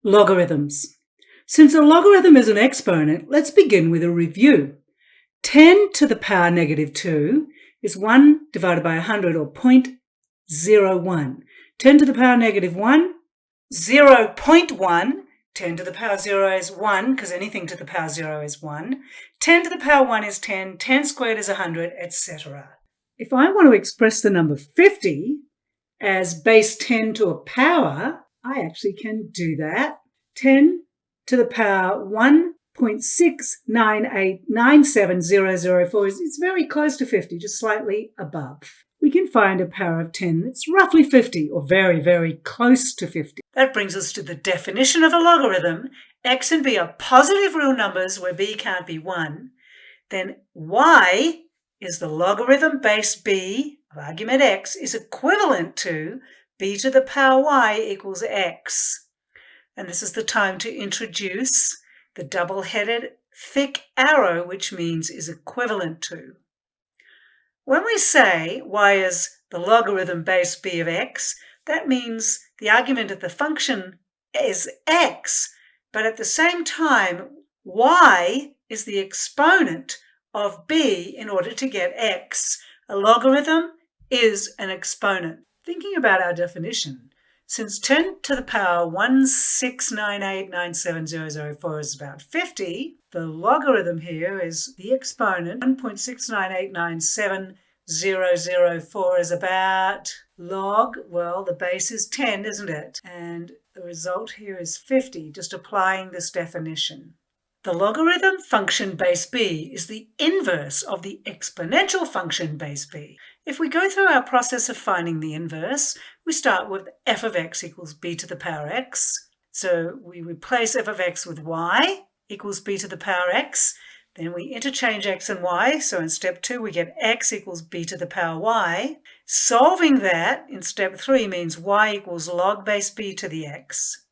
Logarithms. Since a logarithm is an exponent, let's begin with a review. 10 to the power negative 2 is 1 divided by 100, or 0.01. 10 to the power negative 1, 0.1. 10 to the power 0 is 1, because anything to the power 0 is 1. 10 to the power 1 is 10, 10 squared is 100, etc. If I want to express the number 50 as base 10 to a power, I actually can do that. 10 to the power 1.698970004 is very close to 50, just slightly above. We can find a power of 10 that's roughly 50, or very, very close to 50. That brings us to the definition of a logarithm. X and b are positive real numbers where b can't be 1. Then y is the logarithm base b of argument x is equivalent to b to the power y equals x. And this is the time to introduce the double-headed thick arrow, which means is equivalent to. When we say y is the logarithm base b of x, that means the argument of the function is x, but at the same time, y is the exponent of b in order to get x. A logarithm is an exponent. Thinking about our definition, since 10 to the power 1.698970004 is about 50, the logarithm here is the exponent. 1.698970004 is about log, well, the base is 10, isn't it? And the result here is 50, just applying this definition. The logarithm function base b is the inverse of the exponential function base b. If we go through our process of finding the inverse, we start with f of x equals b to the power x. So we replace f of x with y equals b to the power x. Then we interchange x and y. So in step 2, we get x equals b to the power y. Solving that in step 3 means y equals log base b to the x.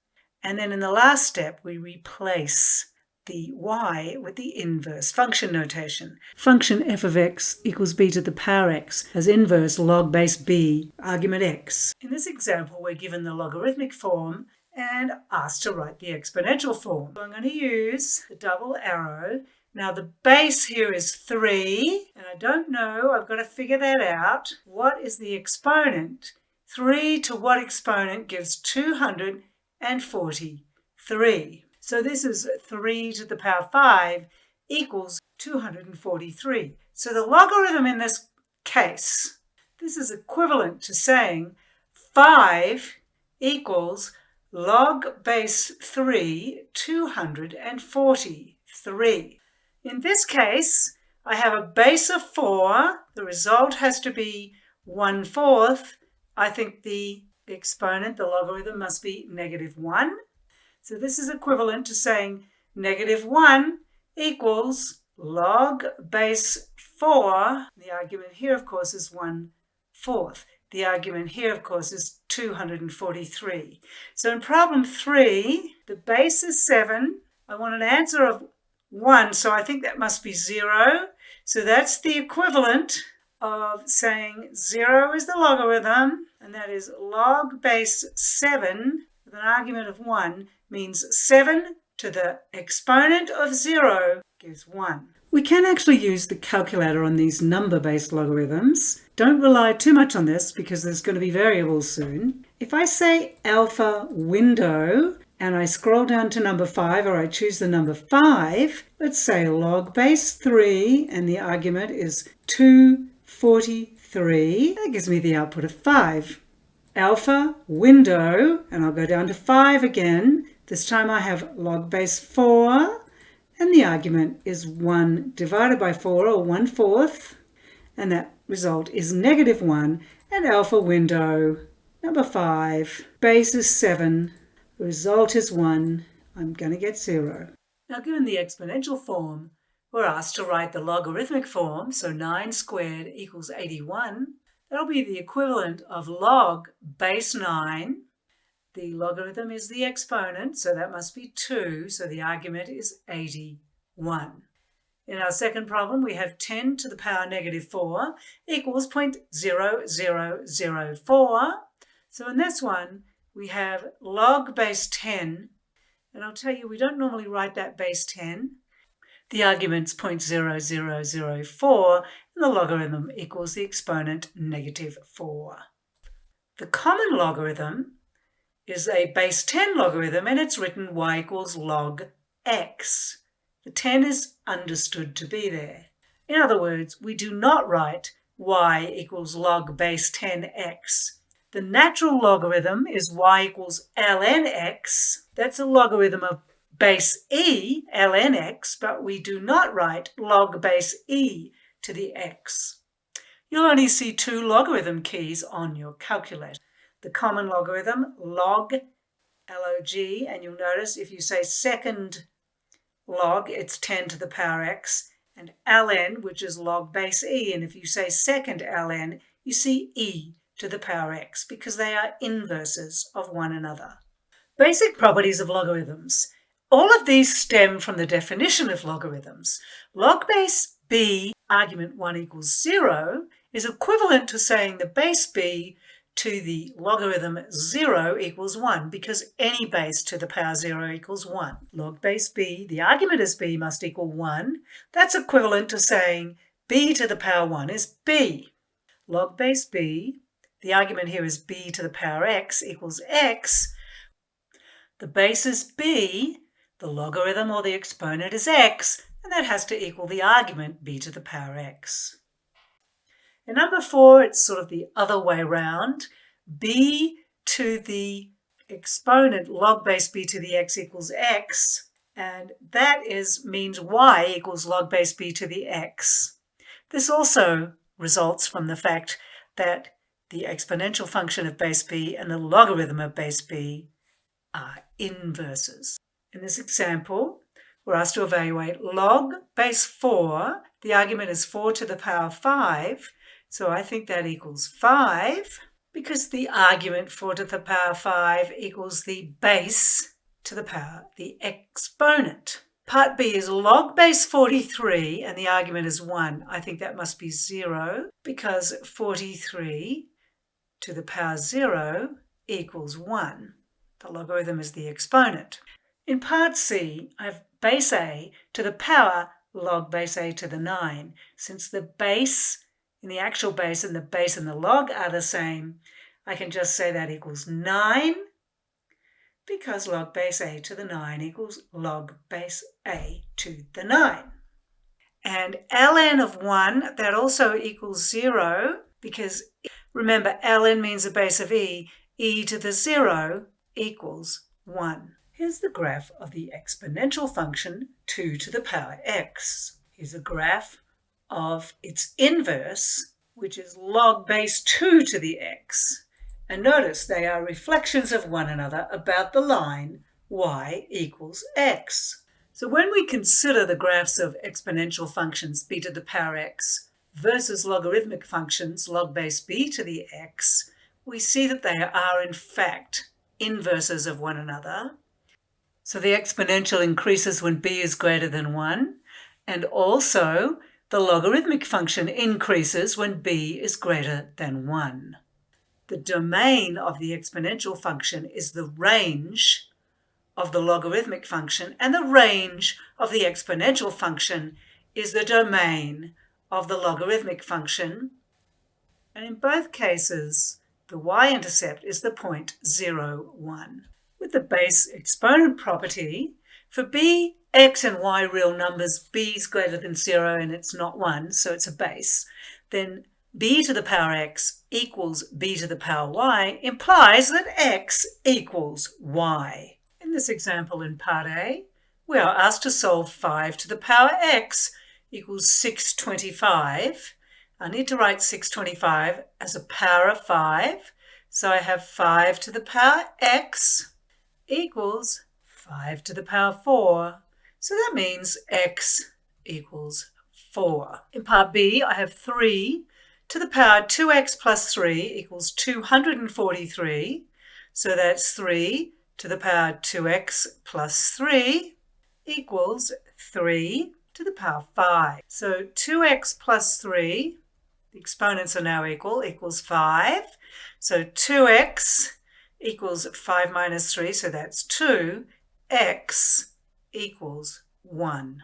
And then in the last step, we replace the y with the inverse function notation. Function f of x equals b to the power x has inverse log base b argument x. In this example, we're given the logarithmic form and asked to write the exponential form. So I'm going to use the double arrow. Now the base here is 3, and I don't know, I've got to figure that out. What is the exponent? 3 to what exponent gives 243? So this is 3 to the power 5 equals 243. So the logarithm in this case, this is equivalent to saying 5 equals log base 3, 243. In this case, I have a base of 4. The result has to be 1/4. I think the exponent, the logarithm, must be -1. So this is equivalent to saying -1 equals log base 4. The argument here, of course, is 1/4. The argument here, of course, is 243. So in problem 3, the base is 7. I want an answer of 1, so I think that must be 0. So that's the equivalent of saying 0 is the logarithm, and that is log base 7 with an argument of 1 means 7 to the exponent of 0 gives 1. We can actually use the calculator on these number-based logarithms. Don't rely too much on this because there's going to be variables soon. If I say alpha window and I scroll down to number 5, or I choose the number 5, let's say log base 3 and the argument is 243. That gives me the output of 5. Alpha window, and I'll go down to 5 again. This time I have log base 4, and the argument is 1 divided by 4, or 1/4, and that result is -1, and alpha window, number 5, base is 7, the result is 1, I'm going to get 0. Now given the exponential form, we're asked to write the logarithmic form, so 9 squared equals 81. That'll be the equivalent of log base 9. The logarithm is the exponent, so that must be 2, so the argument is 81. In our second problem, we have 10 to the power -4 equals 0.0004. So in this one, we have log base 10, and I'll tell you, we don't normally write that base 10. The argument's 0.0004, and the logarithm equals the exponent -4. The common logarithm is a base 10 logarithm, and it's written y equals log x. The 10 is understood to be there. In other words, we do not write y equals log base 10x. The natural logarithm is y equals ln x. That's a logarithm of base e, ln x, but we do not write log base e to the x. You'll only see 2 logarithm keys on your calculator. The common logarithm, log, L-O-G, and you'll notice if you say second log, it's 10 to the power x, and ln, which is log base e, and if you say second ln, you see e to the power x, because they are inverses of one another. Basic properties of logarithms. All of these stem from the definition of logarithms. Log base b, argument 1 equals 0, is equivalent to saying the base b to the logarithm 0 equals 1, because any base to the power 0 equals 1. Log base b, the argument is b, must equal 1. That's equivalent to saying b to the power 1 is b. Log base b, the argument here is b to the power x equals x. The base is b, the logarithm or the exponent is x, and that has to equal the argument b to the power x. In number 4, it's sort of the other way round. B to the exponent log base b to the x equals x, and that means y equals log base b to the x. This also results from the fact that the exponential function of base b and the logarithm of base b are inverses. In this example, we're asked to evaluate log base 4. The argument is 4 to the power 5. So I think that equals 5, because the argument 4 to the power 5 equals the base to the power, the exponent. Part B is log base 43, and the argument is 1. I think that must be 0, because 43 to the power 0 equals 1. The logarithm is the exponent. In part C, I have base A to the power log base A to the 9. Since the base in the actual base and the base and the log are the same, I can just say that equals 9, because log base a to the 9 equals log base a to the 9. And ln of 1, that also equals 0, because remember, ln means a base of e to the 0 equals 1. Here's the graph of the exponential function 2 to the power x. Here's a graph of its inverse, which is log base 2 to the x. And notice they are reflections of one another about the line y equals x. So when we consider the graphs of exponential functions b to the power x versus logarithmic functions log base b to the x, we see that they are in fact inverses of one another. So the exponential increases when b is greater than 1, and also the logarithmic function increases when b is greater than 1. The domain of the exponential function is the range of the logarithmic function, and the range of the exponential function is the domain of the logarithmic function. And in both cases, the y-intercept is the point 0, 1. With the base exponent property, for b, x and y real numbers, b is greater than 0 and it's not 1, so it's a base, then b to the power x equals b to the power y implies that x equals y. In this example in part A, we are asked to solve 5 to the power x equals 625. I need to write 625 as a power of 5, so I have 5 to the power x equals 5 to the power 4. So that means x equals 4. In part B, I have 3 to the power 2x plus 3 equals 243. So that's 3 to the power 2x plus 3 equals 3 to the power 5. So 2x plus 3, The exponents are now equals 5. So 2x equals 5 minus 3, so that's 2. X equals 1.